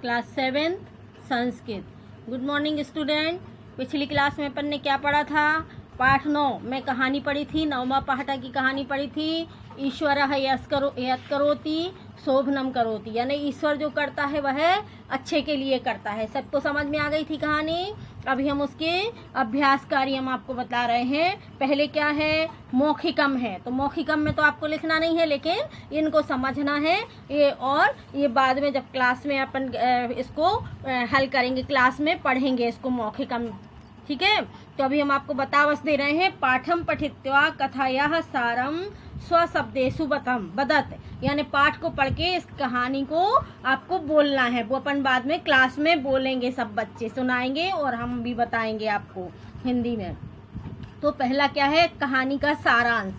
Class 7 Sanskrit. Good morning student. पिछली class में अपन ने क्या पढ़ा था? पाठ 9 में कहानी पढ़ी थी, 9वां पाठा की कहानी पढ़ी थी। ईश्वरः यत् करोति शोभनम करोति, यानी ईश्वर जो करता है वह अच्छे के लिए करता है। सबको समझ में आ गई थी कहानी। अभी हम उसके अभ्यास कार्य हम आपको बता रहे हैं। पहले क्या है? मौखिकम है। तो मौखिकम में तो आपको लिखना नहीं है, लेकिन इनको समझना है ये, और ये बाद में जब क्लास में अपन इसको हल करेंगे, क्लास में पढ़ेंगे इसको मौखिकम। ठीक है, तो अभी हम आपको बतावस दे रहे हैं। पाठम पठित्वा कथायाः सारम स्वशब्देषु वदत, यानी पाठ को पढ़ के इस कहानी को आपको बोलना है। वो अपन बाद में क्लास में बोलेंगे, सब बच्चे सुनाएंगे और हम भी बताएंगे आपको हिंदी में। तो पहला क्या है? कहानी का सारांश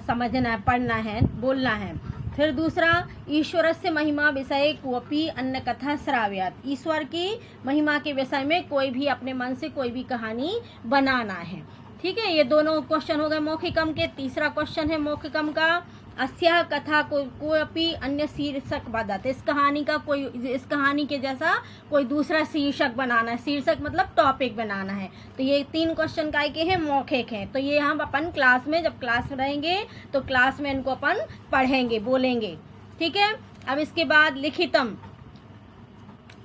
समझना है, पढ़ना है, बोलना है। फिर दूसरा, ईश्वरस्य महिमा विषय कोऽपि अन्य कथा श्राव्यात्, ईश्वर की महिमा के विषय में कोई भी अपने मन से कोई भी कहानी बनाना है। ठीक है, ये दोनों क्वेश्चन हो गए मौखिकम के। तीसरा क्वेश्चन है मौखिकम का, अस्याः कथा कोऽपि अन्य शीर्षक वदत्, इस कहानी के जैसा कोई दूसरा शीर्षक बनाना है। शीर्षक मतलब टॉपिक बनाना है। तो ये 3 क्वेश्चन काय के हैं? मौखिक हैं। तो ये हम अपन क्लास में, जब क्लास रहेंगे तो क्लास में इनको अपन पढ़ेंगे, बोलेंगे। ठीक है, अब इसके बाद लिखितम,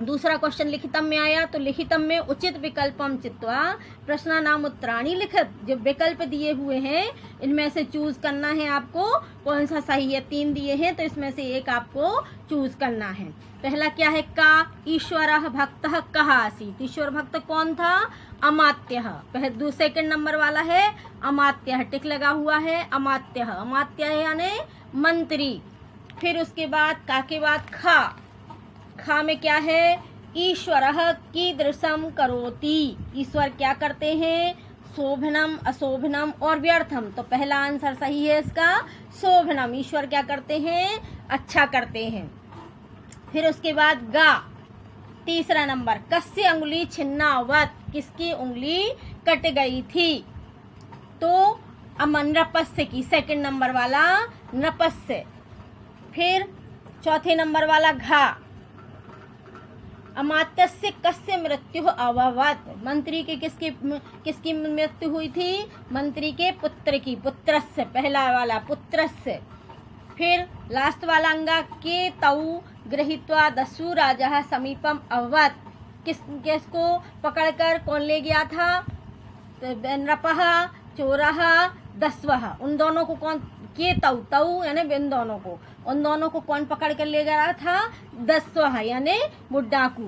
दूसरा क्वेश्चन लिखितम में आया। तो लिखितम में उचित विकल्पम चित्वा प्रश्नानाम उत्तराणि लिखित, जो विकल्प दिए हुए हैं इनमें से चूज करना है आपको कौन सा सही है। 3 दिए हैं तो इसमें से एक आपको चूज करना है। पहला क्या है? का ईश्वरः भक्तः कः आसीत्, ईश्वर भक्त कौन था? अमात्यः। सेकंड नंबर वाला है अमात्यः, टिक लगा हुआ है अमात्यः, अमात्य यानी मंत्री। फिर उसके बाद का के बाद खा में क्या है? ईश्वरः कीदृशम करोति, ईश्वर क्या करते हैं? शोभनम, अशोभनम और व्यर्थम। तो पहला आंसर सही है इसका, शोभनम, ईश्वर क्या करते हैं? अच्छा करते हैं। फिर उसके बाद गा, तीसरा नंबर, कस्य अंगुली छिन्नावत, किसकी उंगली कट गई थी? तो अमन नृपस्य की, सेकंड नंबर वाला नृपस्य। फिर चौथे नंबर वाला घा, अमात्यस्य कस्य मृत्यु अभवत्, मंत्री के किसकी मृत्यु हुई थी? मंत्री के पुत्र की, पुत्रस्य, पहला वाला पुत्रस्य। फिर लास्ट वाला अंगा, के तौ गृहीत्वा दस्यु राजा समीपम अभवत्, किसको पकड़कर कौन ले गया था? नृपः, चोरः, दस्युः, उन दोनों को कौन? के तौ यानी इन दोनों को, उन दोनों को कौन पकड़ कर ले गया था? दस्युः यानी वो डाकू।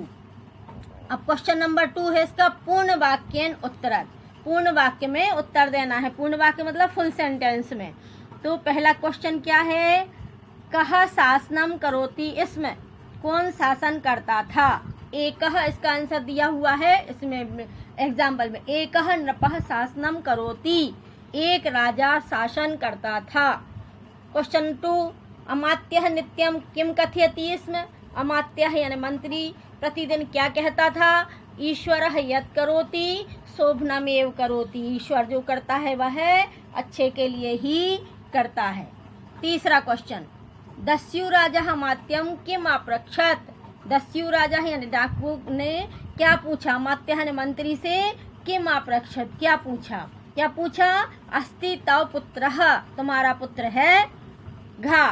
अब क्वेश्चन नंबर 2 है इसका, पूर्ण वाक्यन उत्तरत्, पूर्ण वाक्य में उत्तर देना है। पूर्ण वाक्य मतलब फुल सेंटेंस में। तो पहला क्वेश्चन क्या है? कः शासनम करोति, इसमें कौन शासन करता था? एकः, इसका आंसर दिया हुआ है इसमें एग्जाम्पल में, एकः नृपः शासनम करोति, एक राजा शासन करता था। क्वेश्चन 2, अमात्यः नित्यम किम कथयति, इसमें अमात्यः यानी मंत्री प्रतिदिन क्या कहता था? ईश्वरः यत् करोति शोभनमेव करोति, ईश्वर जो करता है वह अच्छे के लिए ही करता है। तीसरा क्वेश्चन, दस्यु राजा अमात्यम किम अपृच्छत्, दस्यु राजा यानी डाकू ने क्या पूछा? अमात्य ने मंत्री से किम अपृच्छत्, क्या पूछा? क्या पूछा? अस्ति तव पुत्रः, तुम्हारा पुत्र है घा।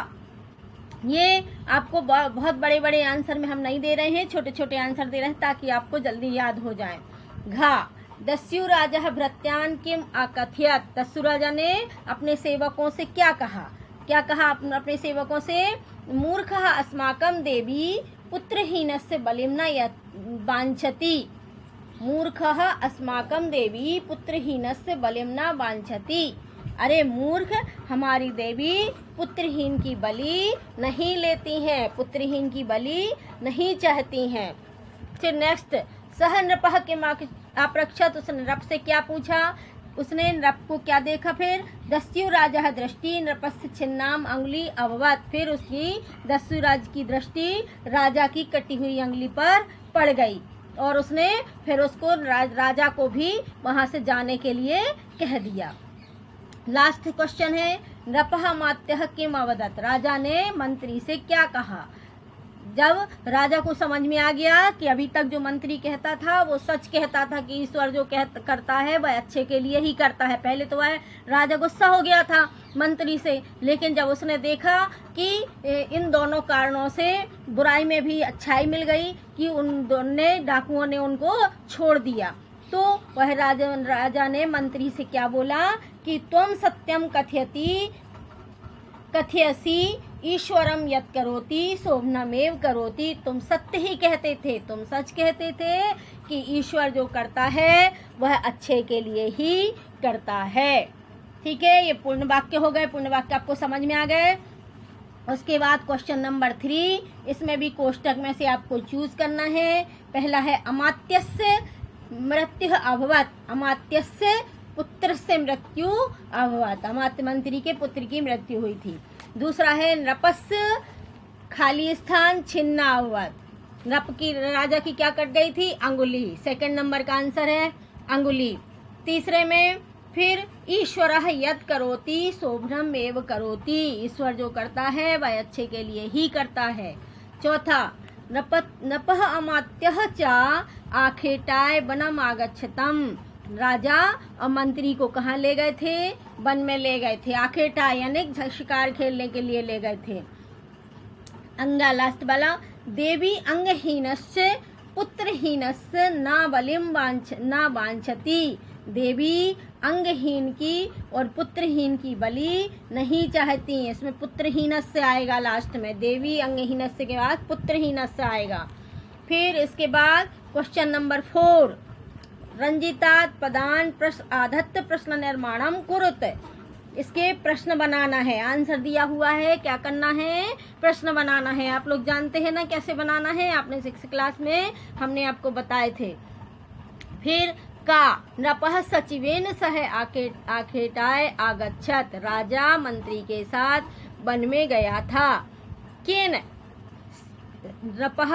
ये आपको बहुत बड़े बड़े आंसर में हम नहीं दे रहे हैं, छोटे छोटे आंसर दे रहे हैं ताकि आपको जल्दी याद हो जाए। घा, दस्यु राजा भृत्यान किम अकथयत्, दस्यु राजा ने अपने सेवकों से क्या कहा? क्या कहा अपने सेवकों से? मूर्खः अस्माकं देवी पुत्रहीनस्य बलिं न वाञ्छति, मूर्खः अस्माकं देवी पुत्रहीनस्य बलिं न वाञ्छति, अरे मूर्ख, हमारी देवी पुत्रहीन की बलि नहीं लेती हैं, पुत्रहीन की बलि नहीं चाहती हैं। फिर नेक्स्ट, सह नृपः किम अपृच्छत्, उसने नृप से क्या पूछा? उसने नृप को क्या देखा? फिर दस्यु राजा दृष्टि नृपस्य छिन्नाम अंगुली अभवत्, फिर उसकी दस्यु राज की दृष्टि राजा की कटी हुई अंगुली पर पड़ गई और उसने फिर उसको राजा को भी वहां से जाने के लिए कह दिया। लास्ट क्वेश्चन है, नृपः अमात्यः किम अवदत्, राजा ने मंत्री से क्या कहा? जब राजा को समझ में आ गया कि अभी तक जो मंत्री कहता था वो सच कहता था कि ईश्वर जो करता है वह अच्छे के लिए ही करता है। पहले तो वह राजा गुस्सा हो गया था मंत्री से, लेकिन जब उसने देखा कि इन दोनों कारणों से बुराई में भी अच्छाई मिल गई कि उन दोनों डाकुओं ने उनको छोड़ दिया, तो वह राजा ने मंत्री से क्या बोला कि तुम सत्यम कथयसी ईश्वरम यत् करोति शोभनमेव करोति। तुम सत्य ही कहते थे, तुम सच कहते थे कि ईश्वर जो करता है वह अच्छे के लिए ही करता है। ठीक है, ये पूर्ण वाक्य हो गए। पूर्ण वाक्य आपको समझ में आ गए। उसके बाद क्वेश्चन नंबर 3, इसमें भी कोष्टक में से आपको चूज करना है। पहला है अमात्यस्य मृत्यु अभवत, अमात्यस्य पुत्र से मृत्यु अभवत, अमात्य मंत्री के पुत्र की मृत्यु हुई थी। दूसरा है नृपस्य खाली स्थान छिन्ना अभवत, नृप की राजा की क्या कट गई थी? अंगुली। सेकंड नंबर का आंसर है अंगुली। तीसरे में फिर ईश्वरः यत् करोति शोभनम एव करोति, ईश्वर जो करता है वह अच्छे के लिए ही करता है। चौथा नपः अमात्यः च आखेटाय वनम आगच्छतम, राजा और मंत्री को कहाँ ले गए थे? वन में ले गए थे। आखेटाय यानी शिकार खेलने के लिए ले गए थे। अंगा लास्ट वाला, देवी अंगहीनस्य पुत्रहीनस्य न बलिम न वांछति, देवी अंगहीन की और पुत्रहीन की बलि नहीं चाहती। इसमें पुत्रहीनस्य आएगा लास्ट में, देवी अंगहीनस्य के बाद पुत्रहीनस्य आएगा। फिर इसके बाद क्वेश्चन नंबर 4, रंजितात पदान प्रश्न आधत्त प्रश्न निर्माणम कुरुत, इसके प्रश्न बनाना है। आंसर दिया हुआ है, क्या करना है? प्रश्न बनाना है। आप लोग जानते हैं ना कैसे बनाना है, आपने 6th क्लास में हमने आपको बताए थे। फिर का नृपः सचिवेन सह आखेटाय आगच्छत, राजा मंत्री के साथ वन में गया था। केन नृपः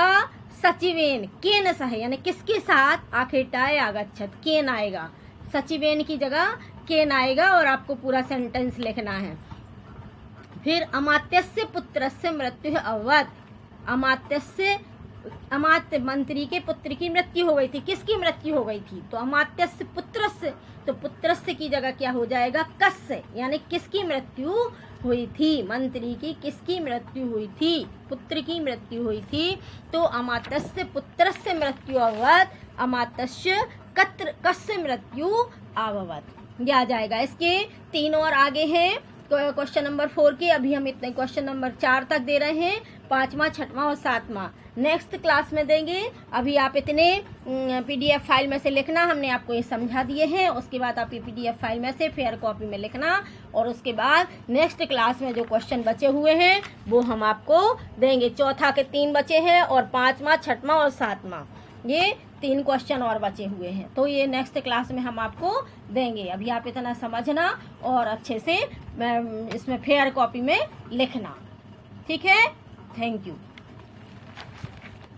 सचिवेन केन सह यानी किसके साथ? आखेटाय आगच्छत, केन आएगा, सचिवेन की जगह केन आएगा और आपको पूरा सेंटेंस लिखना है। फिर अमात्यस्य पुत्रस्य मृत्यु अभवत, अमात्य मंत्री के पुत्र की मृत्यु हो गई थी। किसकी मृत्यु हो गई थी? तो अमात्यस्य पुत्रस्य, तो पुत्रस्य की जगह क्या हो जाएगा? कस्य, यानी किसकी मृत्यु हुई थी? मंत्री की किसकी मृत्यु हुई थी? पुत्र की मृत्यु हुई थी। तो अमात्यस्य पुत्रस्य मृत्यु अभवत, अमात्यस्य कस्य मृत्यु अभवत, ये आ जाएगा। इसके 3 और आगे हैं क्वेश्चन नंबर 4 के। अभी हम इतने क्वेश्चन नंबर 4 तक दे रहे हैं, 5वां 6वां और 7वां नेक्स्ट क्लास में देंगे। अभी आप इतने PDF फाइल में से लिखना, हमने आपको ये समझा दिए हैं। उसके बाद आप ये PDF फाइल में से फेयर कॉपी में लिखना, और उसके बाद नेक्स्ट क्लास में जो क्वेश्चन बचे हुए हैं वो हम आपको देंगे। चौथा के 3 बचे हैं और 5वां 6वां और 7वां, ये 3 क्वेश्चन और बचे हुए हैं, तो ये नेक्स्ट क्लास में हम आपको देंगे। अभी आप इतना समझना और अच्छे से इसमें फेयर कॉपी में लिखना, ठीक है? Thank you.